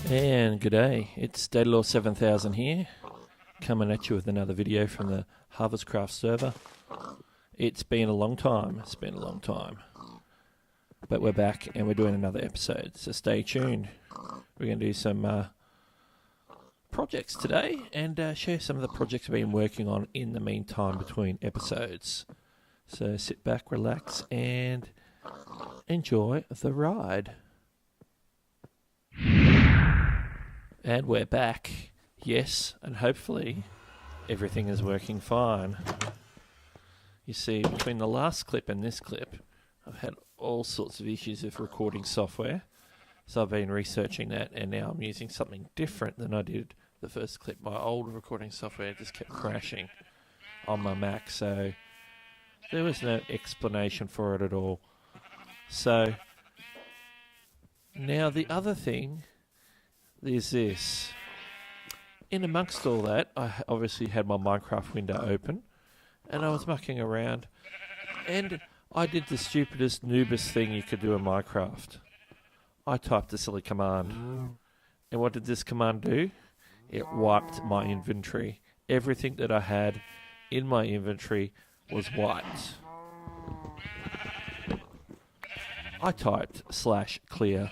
And g'day, it's datalore 7000 here, coming at you with another video from the HarvestCraft server. It's been a long time, but we're back and we're doing another episode, so stay tuned. We're going to do some projects today and share some of the projects we've been working on in the meantime between episodes. So sit back, relax and enjoy the ride. And we're back, yes, and hopefully everything is working fine. You see, between the last clip and this clip, I've had all sorts of issues with recording software. So I've been researching that, and now I'm using something different than I did the first clip. My old recording software just kept crashing on my Mac, so there was no explanation for it at all. So now the other thing is this. In amongst all that, I obviously had my Minecraft window open, and I was mucking around, and I did the stupidest, noobest thing you could do in Minecraft. I typed a silly command. And what did this command do? It wiped my inventory. Everything that I had in my inventory was wiped. I typed /clear.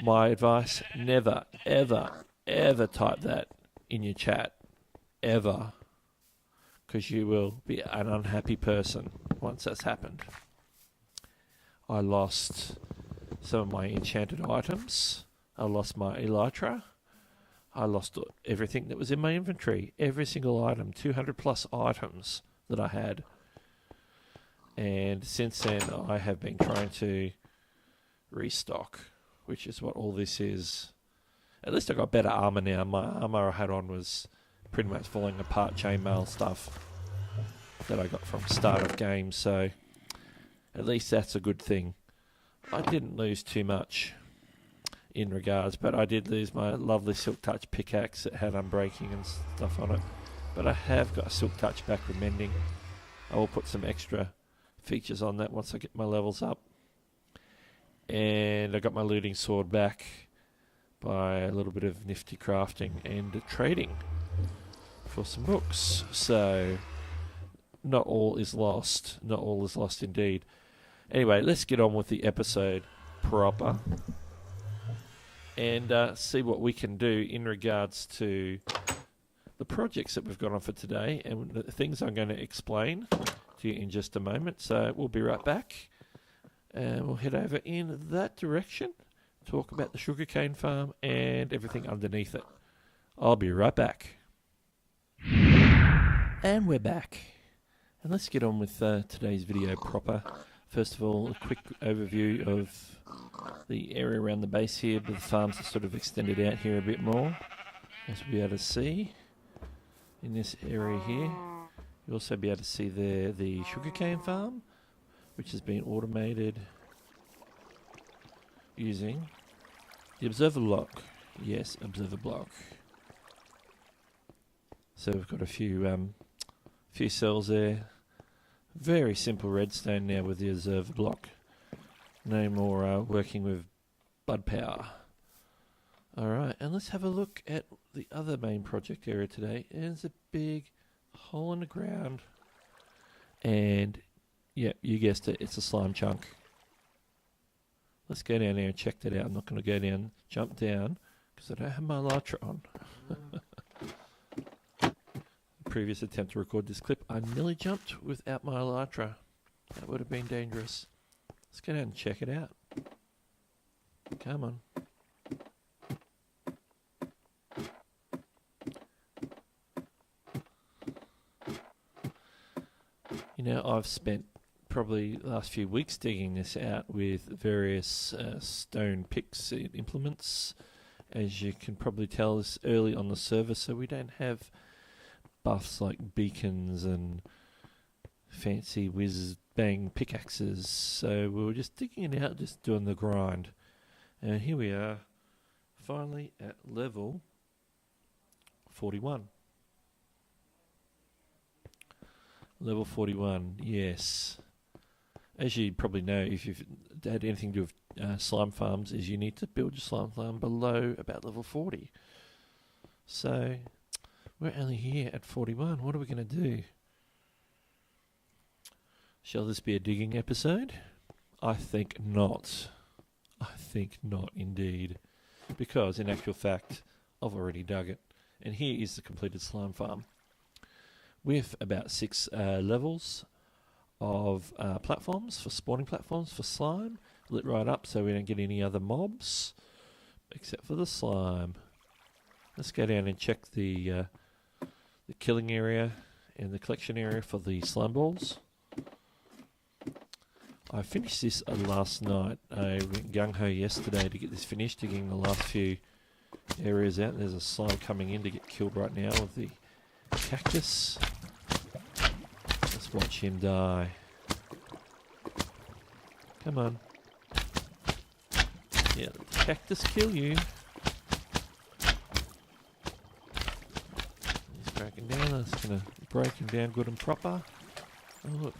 My advice, never, ever, ever type that in your chat. Ever. Because you will be an unhappy person once that's happened. I lost some of my enchanted items. I lost my elytra. I lost everything that was in my inventory. Every single item, 200 plus items that I had. And since then, I have been trying to restock, which is what all this is. At least I got better armor now. My armor I had on was pretty much falling apart, chainmail stuff that I got from start of game, so at least that's a good thing. I didn't lose too much in regards, but I did lose my lovely Silk Touch pickaxe that had unbreaking and stuff on it. But I have got a Silk Touch back with mending. I will put some extra features on that once I get my levels up. And I got my looting sword back by a little bit of nifty crafting and trading for some books. So not all is lost. Not all is lost indeed. Anyway, let's get on with the episode proper and see what we can do in regards to the projects that we've got on for today and the things I'm going to explain to you in just a moment. So we'll be right back. And we'll head over in that direction, talk about the sugarcane farm and everything underneath it. I'll be right back. And we're back. And let's get on with today's video proper. First of all, a quick overview of the area around the base here, but the farms are sort of extended out here a bit more, as we'll be able to see in this area here. You'll also be able to see there the sugarcane farm, which has been automated using the observer block. Yes, observer block. So we've got a few cells there. Very simple redstone now with the observer block. No more working with bud power. Alright, and let's have a look at the other main project area today. There's a big hole in the ground. And yep, you guessed it, it's a slime chunk. Let's go down there and check that out. I'm not going to go down, jump down, because I don't have my elytra on. Previous attempt to record this clip, I nearly jumped without my elytra. That would have been dangerous. Let's go down and check it out. Come on. You know, I've spent probably the last few weeks digging this out with various stone picks and implements. As you can probably tell, it's early on the server, so we don't have buffs like beacons and fancy whiz bang pickaxes. So we were just digging it out, just doing the grind. And here we are, finally at level 41. Level 41, yes. as you probably know, if you've had anything to do with slime farms, is you need to build your slime farm below about level 40. So we're only here at 41. What are we going to do? Shall this be a digging episode? I think not. I think not indeed. Because in actual fact, I've already dug it. And here is the completed slime farm. With about 6 levels of platforms, for spawning platforms for slime. Lit right up so we don't get any other mobs. Except for the slime. Let's go down and check the killing area and the collection area for the slime balls. I finished this last night. I went gung-ho yesterday to get this finished, digging the last few areas out. There's a slime coming in to get killed right now with the cactus. Let's watch him die. Come on. Yeah, let the cactus kill you. He's breaking down. That's going to break him down good and proper. Oh, look.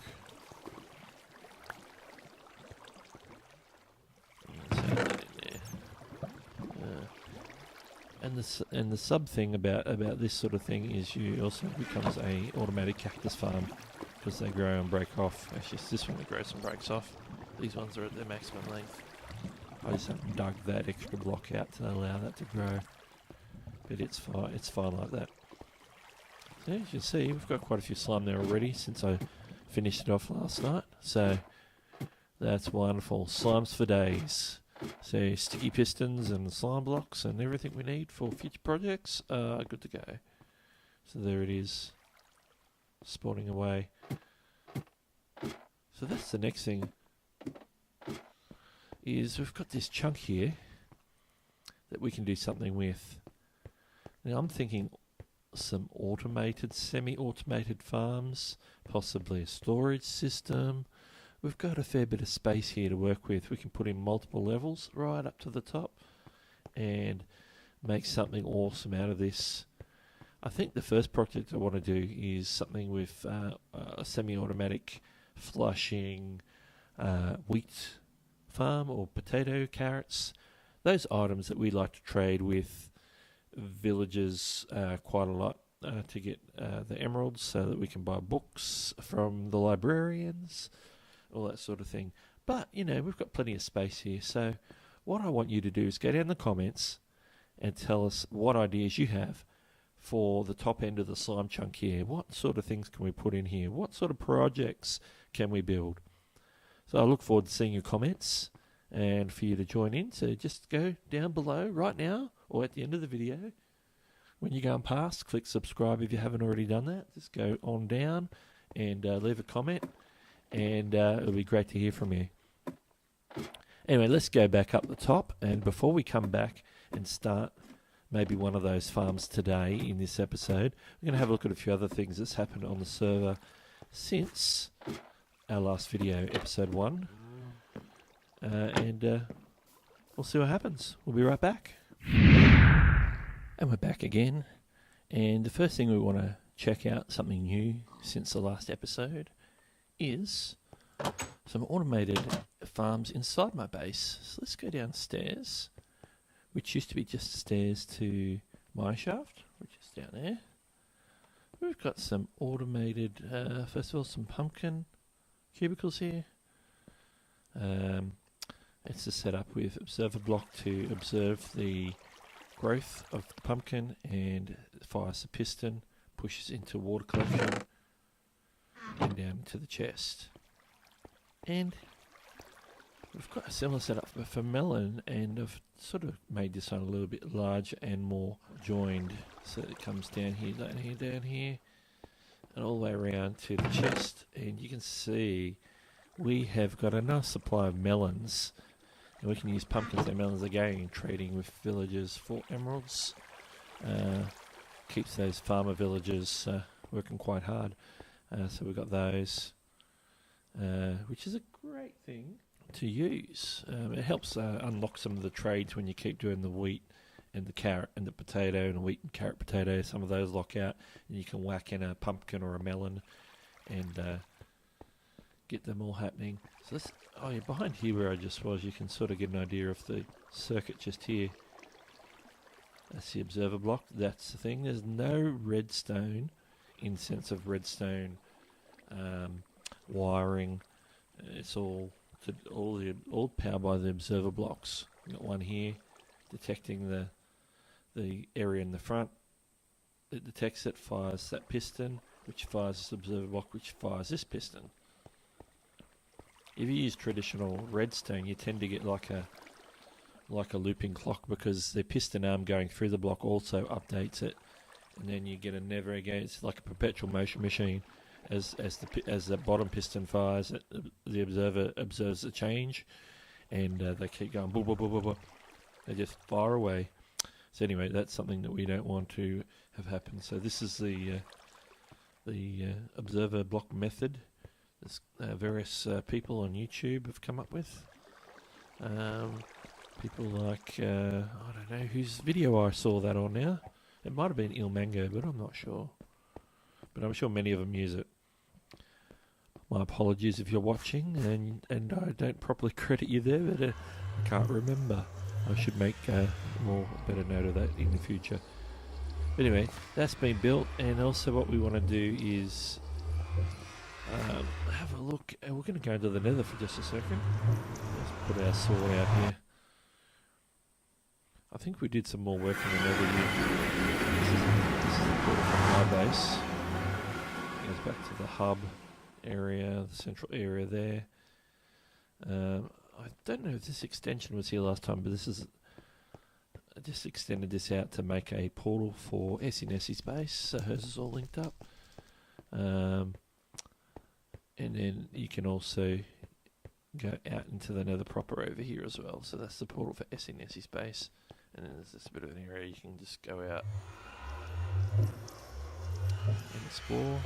And the sub thing about this sort of thing is you also becomes a automatic cactus farm because they grow and break off. Actually, it's this one that grows and breaks off. These ones are at their maximum length. I just haven't dug that extra block out to allow that to grow, but it's fine like that. So as you can see, we've got quite a few slime there already since I finished it off last night. So that's wonderful. Slimes for days. So sticky pistons and slime blocks and everything we need for future projects are good to go. So there it is, spawning away. So that's the next thing, is we've got this chunk here that we can do something with. Now I'm thinking some automated, semi-automated farms, possibly a storage system. We've got a fair bit of space here to work with. We can put in multiple levels right up to the top and make something awesome out of this. I think the first project I want to do is something with a semi-automatic flushing wheat farm or potato, carrots. Those items that we like to trade with villagers quite a lot to get the emeralds so that we can buy books from the librarians. All that sort of thing. But, you know, we've got plenty of space here. So what I want you to do is go down in the comments and tell us what ideas you have for the top end of the slime chunk here. What sort of things can we put in here? What sort of projects can we build? So I look forward to seeing your comments and for you to join in. So just go down below right now or at the end of the video. When you're going past, click subscribe if you haven't already done that. Just go on down and leave a comment. And it'll be great to hear from you. Anyway, let's go back up the top. And before we come back and start maybe one of those farms today in this episode, we're going to have a look at a few other things that's happened on the server since our last video, episode 1. And we'll see what happens. We'll be right back. And we're back again. And the first thing we want to check out, something new since the last episode, is some automated farms inside my base. So let's go downstairs, which used to be just stairs to mineshaft, which is down there. We've got some automated, first of all, some pumpkin cubicles here. It's a setup with observer block to observe the growth of the pumpkin and fires the piston, pushes into water collection and down to the chest. And we've got a similar setup for melon, and I've sort of made this one a little bit larger and more joined so that it comes down here, down here, and all the way around to the chest. And you can see we have got a nice supply of melons, and we can use pumpkins and melons again, trading with villagers for emeralds. Keeps those farmer villagers working quite hard. So we've got those, which is a great thing to use. It helps unlock some of the trades when you keep doing the wheat and the carrot and the potato, and wheat and carrot potato. Some of those lock out, and you can whack in a pumpkin or a melon and get them all happening. So this, oh yeah, behind here where I just was, you can sort of get an idea of the circuit just here. That's the observer block. That's the thing. There's no redstone in sense of redstone wiring. It's all powered by the observer blocks. We've got one here detecting the area in the front. It detects it, fires that piston, which fires this observer block, which fires this piston. If you use traditional redstone, you tend to get like a looping clock, because the piston arm going through the block also updates it, and then you get a never again. It's like a perpetual motion machine. As the bottom piston fires, the observer observes the change, and they keep going. Boop, boop, boop, boop, boop. They just fire away. So anyway, that's something that we don't want to have happen. So this is the observer block method. There's various people on YouTube have come up with. People like, I don't know whose video I saw that on now. It might have been Il Mango, but I'm not sure. But I'm sure many of them use it. My apologies if you're watching and I don't properly credit you there, but I can't remember. I should make better note of that in the future. Anyway, that's been built, and also what we want to do is have a look. We're going to go into the nether for just a second. Let's put our sword out here. I think we did some more work in the nether here. This is the portal from my base. It goes back to the hub area, the central area there. I don't know if this extension was here last time, but I just extended this out to make a portal for Essie Nessie's base, so hers is all linked up. And then you can also go out into the nether proper over here as well. So that's the portal for Essie Nessie's base. And then there's this bit of an area you can just go out and explore,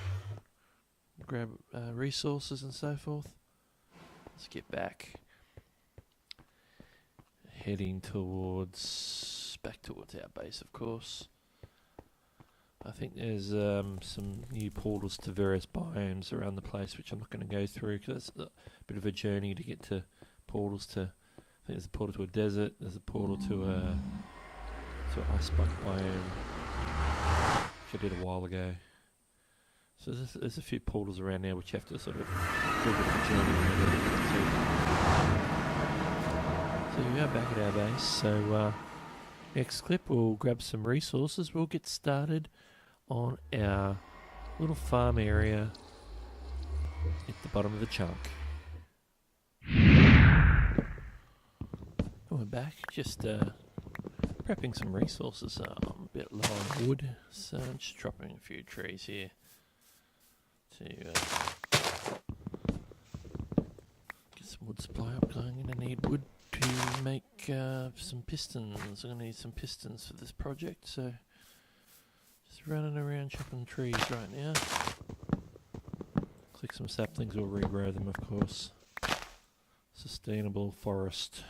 grab resources and so forth. Let's get back. Heading back towards our base, of course. I think there's some new portals to various biomes around the place, which I'm not going to go through because it's a bit of a journey to get to portals to. I think there's a portal to a desert. There's a portal to an ice bucket biome, which I did a while ago. So there's a few portals around there which you have to sort of do a bit of a journey. So we are back at our base. So next clip we'll grab some resources. We'll get started on our little farm area at the bottom of the chunk. We're back, just prepping some resources. I'm a bit low on wood, so I'm just dropping a few trees here to get some wood supply up. I'm going to need wood to make some pistons. I'm going to need some pistons for this project, so just running around chopping trees right now. Click some saplings or regrow them, of course. Sustainable forest.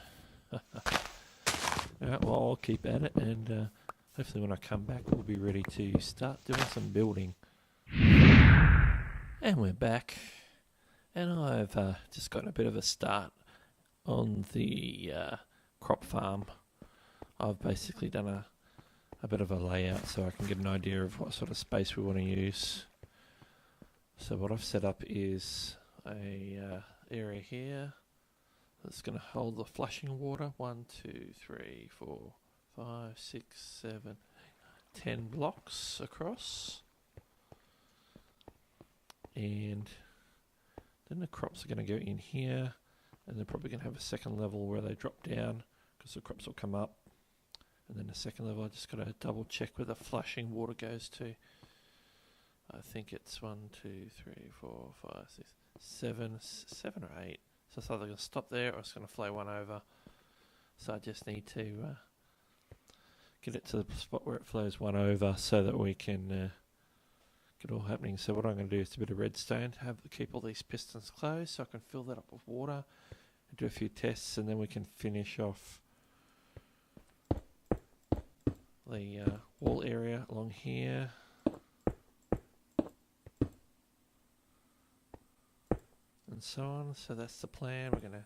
Alright, well, I'll keep at it, and hopefully when I come back we'll be ready to start doing some building. And we're back, and I've just gotten a bit of a start on the crop farm. I've basically done a bit of a layout so I can get an idea of what sort of space we want to use. So what I've set up is a area here that's going to hold the flushing water. 1, 2, 3, 4, 5, 6, 7, 10 blocks across. And then the crops are going to go in here, and they're probably going to have a second level where they drop down because the crops will come up. And then the second level, I just got to double check where the flushing water goes to. I think it's 1, 2, 3, 4, 5, 6, 7 or 8. So it's either going to stop there or it's going to flow one over. So I just need to get it to the spot where it flows one over so that we can get all happening. So what I'm going to do is a bit of redstone to keep all these pistons closed so I can fill that up with water and do a few tests, and then we can finish off the wall area along here. and so on. So that's the plan. We're going to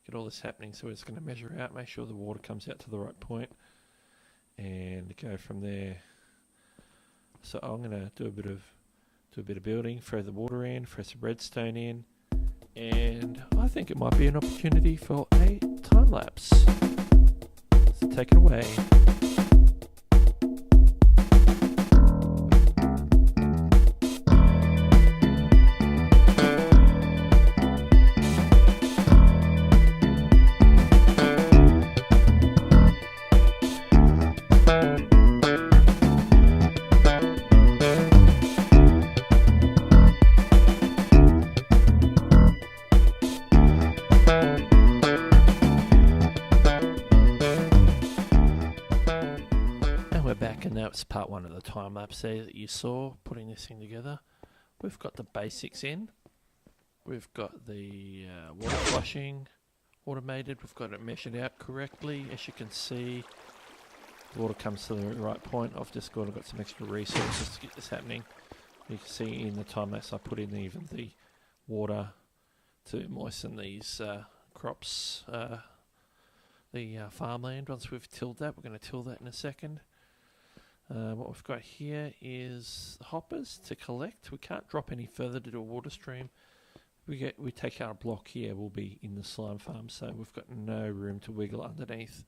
get all this happening. So we're just going to measure out, make sure the water comes out to the right point, and go from there. So I'm going to do a bit of building, throw the water in, throw some redstone in, and I think it might be an opportunity for a time lapse. So take it away. And that's part one of the time lapse there that you saw, putting this thing together. We've got the basics in. We've got the water flushing automated. We've got it measured out correctly. As you can see, the water comes to the right point. I've got some extra resources to get this happening. You can see in the time lapse I put in even the water to moisten these crops, the farmland. Once we've tilled that, we're going to till that in a second. What we've got here is the hoppers to collect. We can't drop any further to do a water stream. We take out a block here, we'll be in the slime farm, so we've got no room to wiggle underneath.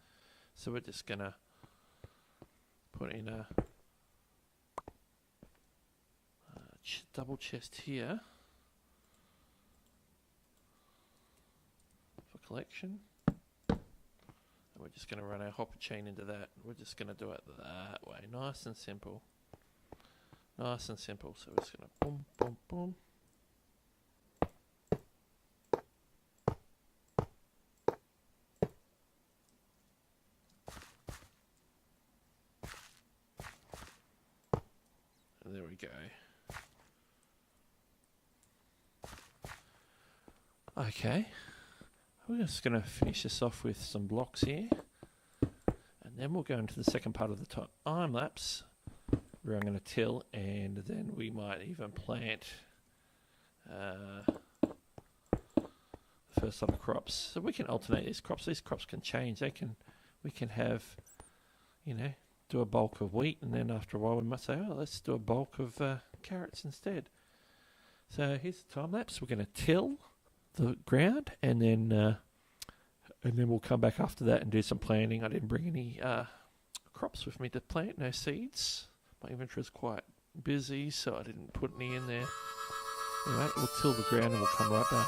So we're just going to put in a double chest here for collection. We're just going to run our hopper chain into that. We're just going to do it that way. Nice and simple. Nice and simple. So we're just going to boom, boom, boom. And there we go. Okay. We're just going to finish this off with some blocks here, and then we'll go into the second part of the time lapse where I'm going to till, and then we might even plant the first lot of crops. So we can alternate these crops. These crops can change. We can have, do a bulk of wheat, and then after a while we might say, oh, let's do a bulk of carrots instead. So here's the time lapse. We're going to till the ground, and then we'll come back after that and do some planting. I didn't bring any crops with me to plant, no seeds. My inventory is quite busy, so I didn't put any in there. Anyway, we'll till the ground and we'll come right back.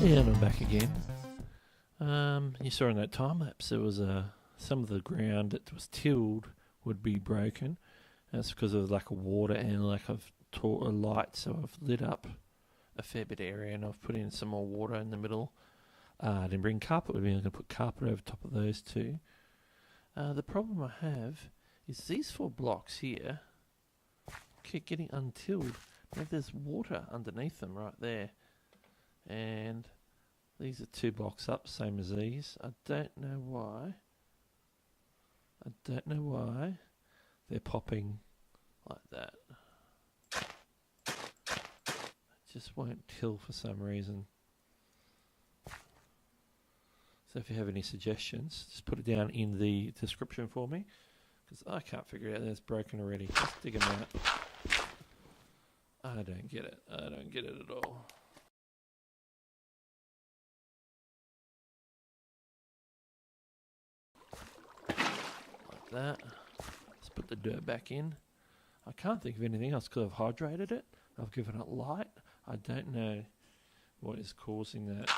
And I'm back again. You saw in that time lapse there was some of the ground that was tilled would be broken. That's because of lack of water and lack of light. So I've lit up a fair bit of area, and I've put in some more water in the middle. I didn't bring carpet with me. I'm going to put carpet over top of those two. The problem I have is these 4 blocks here keep getting untilled. Now there's water underneath them right there. And these are 2 blocks up, same as these. I don't know why. They're popping like that. It just won't till for some reason. So if you have any suggestions, just put it down in the description for me, because I can't figure it out. It's broken already. Just dig them out. I don't get it. I don't get it at all. Like that. Let's put the dirt back in. I can't think of anything else because I've hydrated it. I've given it light. I don't know what is causing that.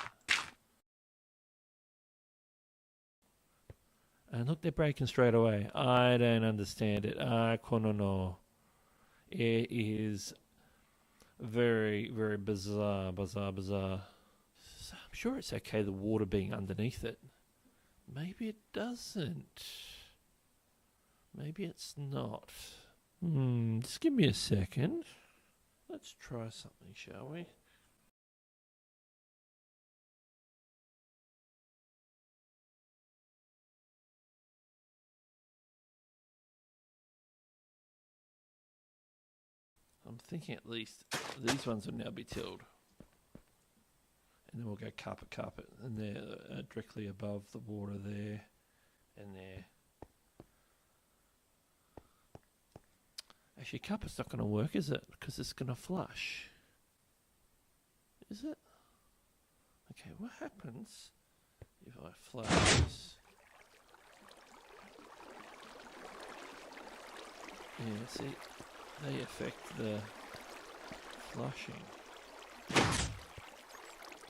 And look, they're breaking straight away. I don't understand it. No. It is very, very bizarre. So I'm sure it's okay, the water being underneath it. Maybe it doesn't. Maybe it's not. Just give me a second. Let's try something, shall we? I'm thinking at least these ones will now be tilled. And then we'll go carpet. And they're directly above the water there and there. Actually, carpet's not going to work, is it? Because it's going to flush. Is it? Okay, what happens if I flush this? Yeah, see, they affect the flushing.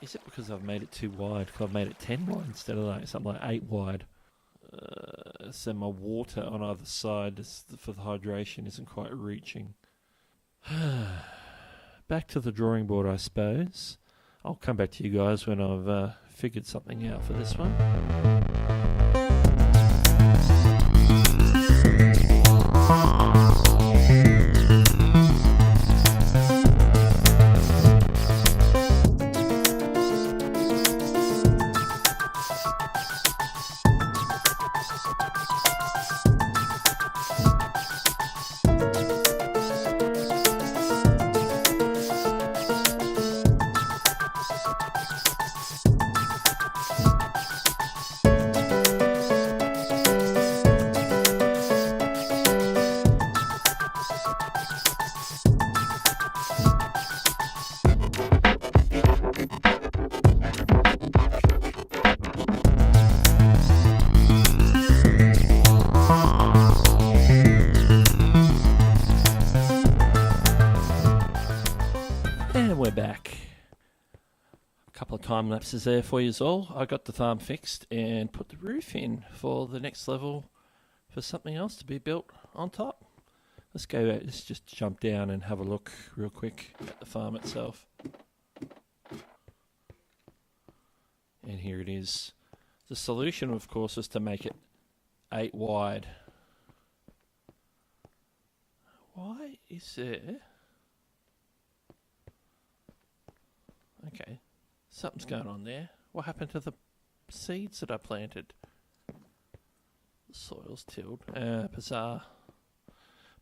Is it because I've made it too wide? Because I've made it 10 wide instead of like something like 8 wide. So my water on either side for the hydration isn't quite reaching. Back to the drawing board, I suppose. I'll come back to you guys when I've figured something out for this one. And we're back. A couple of time lapses there for you all. I got the farm fixed and put the roof in for the next level for something else to be built on top. Let's just jump down and have a look real quick at the farm itself. And here it is. The solution, of course, is to make it 8 wide. Why is there... Okay, something's going on there. What happened to the seeds that I planted? The soil's tilled.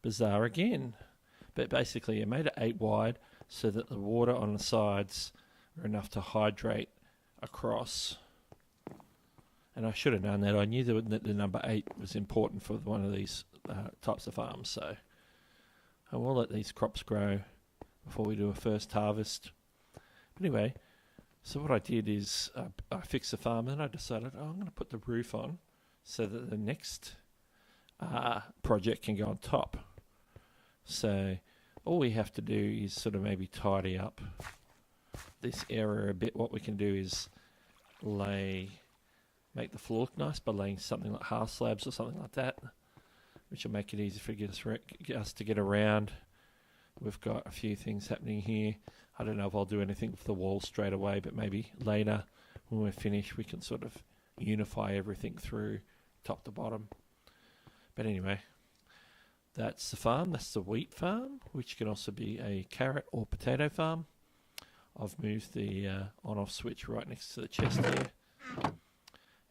Bizarre again. But basically I made it 8 wide so that the water on the sides are enough to hydrate across. And I should have known that. I knew that the number 8 was important for one of these types of farms. So I will let these crops grow before we do a first harvest. But anyway, so what I did is I fixed the farm and I decided I'm going to put the roof on so that the next project can go on top. So all we have to do is sort of maybe tidy up this area a bit. What we can do is make the floor look nice by laying something like half slabs or something like that, which will make it easy for us to get around. We've got a few things happening here. I don't know if I'll do anything with the walls straight away, but maybe later when we're finished we can sort of unify everything through top to bottom. But anyway, that's the farm. That's the wheat farm, which can also be a carrot or potato farm. I've moved the on-off switch right next to the chest here,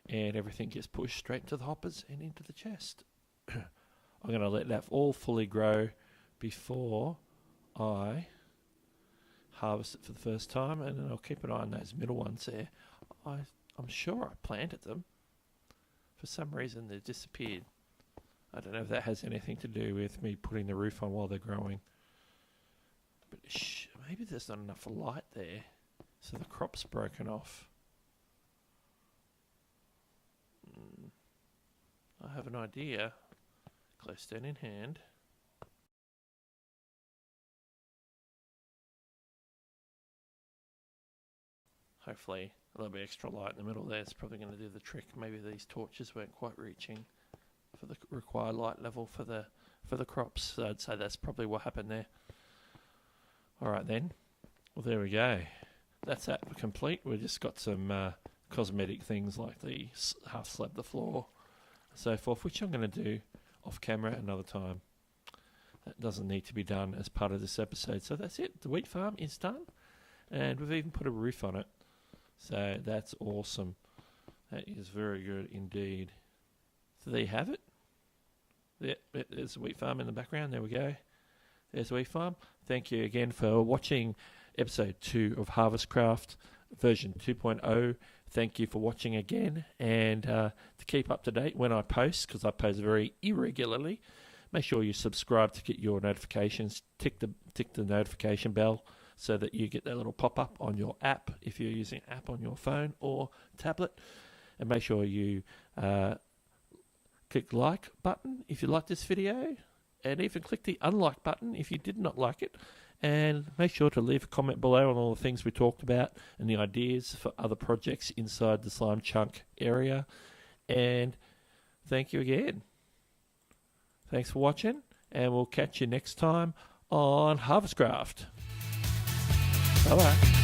and everything gets pushed straight into the hoppers and into the chest. I'm going to let that all fully grow before I harvest it for the first time, and then I'll keep an eye on those middle ones there. I'm sure I planted them. For some reason they've disappeared. I don't know if that has anything to do with me putting the roof on while they're growing. But maybe there's not enough light there, so the crop's broken off. I have an idea. Glowstone in hand. hopefully a little bit extra light in the middle there is probably going to do the trick. Maybe these torches weren't quite reaching for the required light level for the crops. So I'd say that's probably what happened there. All right then. Well, there we go. That's that complete. We've just got some cosmetic things like the half slab the floor and so forth, which I'm going to do off camera another time. That doesn't need to be done as part of this episode. So that's it. The wheat farm is done. And we've even put a roof on it. So that's awesome. That is very good indeed. So there you have it. There's the wheat farm in the background. There we go. There's the wheat farm. Thank you again for watching episode 2 of HarvestCraft version 2.0. Thank you for watching again. And to keep up to date when I post, because I post very irregularly, make sure you subscribe to get your notifications. Tick the notification bell so that you get that little pop-up on your app if you're using an app on your phone or tablet. And make sure you click the like button if you like this video, and even click the unlike button if you did not like it. And make sure to leave a comment below on all the things we talked about and the ideas for other projects inside the slime chunk area. And thank you again. Thanks for watching, and we'll catch you next time on HarvestCraft. Bye-bye.